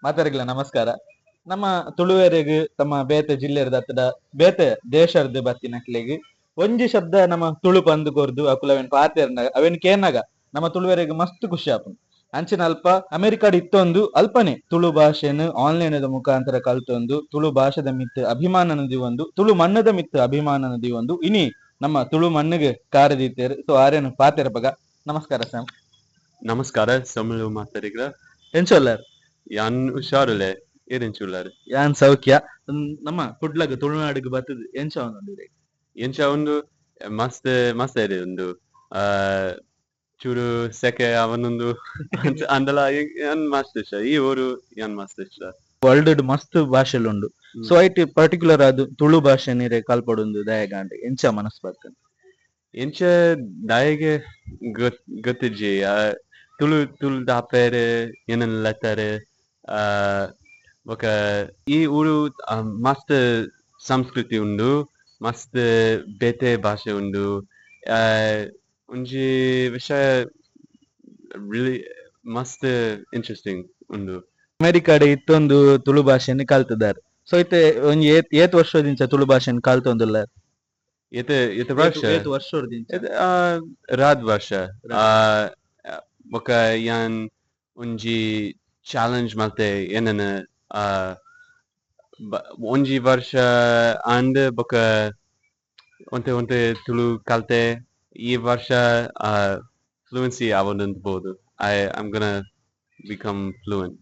ಮಾತಾರಿಗ್ಲ ನಮಸ್ಕಾರ. ನಮ್ಮ ತುಳುವೆರೆಗ್ ತಮ್ಮ ಬೇತೆ ಜಿಲ್ಲೆರ್ದ ಅತ್ತಡ ಬೇತೆ ದೇಶರ್ದು ಬತ್ತಿನಕ್ಲೆಗ್ ಒಂಜಿ ಶಬ್ದ ನಮ್ಮ ತುಳು ಪಂದ್ ಕೊರ್ದು ಅಕುಲು ಅವೆನ್ ಪಾತೆರ್ನ ಅವೆನ್ ಕೇನಾಗ ನಮ್ಮ ತುಳುವೆರೆಗ್ ಮಸ್ತ್ ಖುಷಿ ಆಪುಂಡು. ಅಂಚಿನ ಅಲ್ಪ ಅಮೆರಿಕಾಡ್ ಇತ್ತೊಂದು ಅಲ್ಪನೆ ತುಳು ಭಾಷೆನ್ ಆನ್ಲೈನ್ ಮುಖಾಂತರ ಕಲ್ತೊಂದು ತುಳು ಭಾಷೆದ ಮಿತ್ ಅಭಿಮಾನನ ದಿವೊಂದು ತುಳು ಮಣ್ಣದ ಮಿತ್ ಅಭಿಮಾನನ ದಿವೊಂದು ಇನಿ ನಮ್ಮ ತುಳು ಮಣ್ಣಿಗೆ ಕಾರದೀತೆರ್ ಸೊ ಆರ್ಯನ್ ಪಾತೆರ ಪಗ. ನಮಸ್ಕಾರ ಸ್ಯಾಮ್. ನಮಸ್ಕಾರ ಸಮಿಳು ಮಾತಾಡಿಗ್ರ ಎಂಚೊಲ್ಲರ್ ಯಾನ್ ಹುಷಾರುಲೆ ಏರೆಂಚುಲ್ಲಾರು ಯಾನ್ ಸೌಖ್ಯ. ನಮ್ಮ ಕುಡ್ಲಗ್ ತುಳುನಾಡಿಗೆ ಬತ್ತದ ಎಂಚ ಅವನೊಂದಿದೆ ಎಂಚ ಒಂದು ಮಸ್ತ್ ಮಸ್ತ್ ಇದೆ ಒಂದು ಚೂರು ಸೆಕೆ ಅವನೊಂದು ಅಂದಲ ಯಾನ್ ಮಸ್ತ್ ಇಷ್ಟ ಈ ಊರು ಯಾನ್ ಮಸ್ತ್ ಇಷ್ಟ. ವರ್ಲ್ಡ್ ಮಸ್ತ್ ಭಾಷೆಲ್ ಉಂಡು. ಸೊ ಐಟ್ ಪರ್ಟಿಕ್ಯುಲರ್ ಅದು ತುಳು ಭಾಷೆ ನೀರೆ ಕಲ್ಪಡೊಂದು ದಯಗಾಂಡೆ ಎಂಚ ಮನಸ್ ಬರ್ತದೆ ಎಂಚ ದಾಯಗೆ ಗೊತ್ತಿಜ್ಜಿ ತುಳು ತುಳು ದಾಪೆರೆ ಏನನ್ ಲೆತ್ತರೆ ఒక ಈ ಊರು ಮಸ್ತ್ ಸಂಸ್ಕೃತಿ ಉಂಡು, ಮಸ್ತ್ ಬೇತೆ ಭಾಷೆ ಉಂಡು. ಒಂಜಿ ವಿಷಯ ರಿಲಿ ಮಸ್ತ್ ಇಂಟ್ರೆಸ್ಟಿಂಗ್ ಉಂಡು. ಅಮೆರಿಕಾಡೆ ಇತ್ತೊಂದು ತುಳು ಭಾಷೆನ್ ಕಲ್ತದಾರ್. ಸೊ ಐತೆ ಒಂಜಿ ಏತ್ ವರ್ಷದಿಂಚ ತುಳು ಭಾಷೆನ್ ಕಲ್ತೊಂದುಲ್ಲ ಏತ್ ವರ್ಷ ಏತ್ ವರ್ಷದಿಂಚ ರಾದ್ ವರ್ಷ ಬೊಕ ಯಾನ್ ಒಂಜಿ ಚಾಲೆಂಜ್ ಮಲ್ತೆ ಏನನ ಒಂಜಿ ವರ್ಷ ಅಂಡ್ ಬೊಕ ಒಂತೆ ಒಂತೆ ತುಳು ಕಲ್ತೆ ಈ ವರ್ಷ ಫ್ಲೂಯೆನ್ಸಿ ಆವೊಂದುಂದು ಬೋದು. I'm gonna become fluent.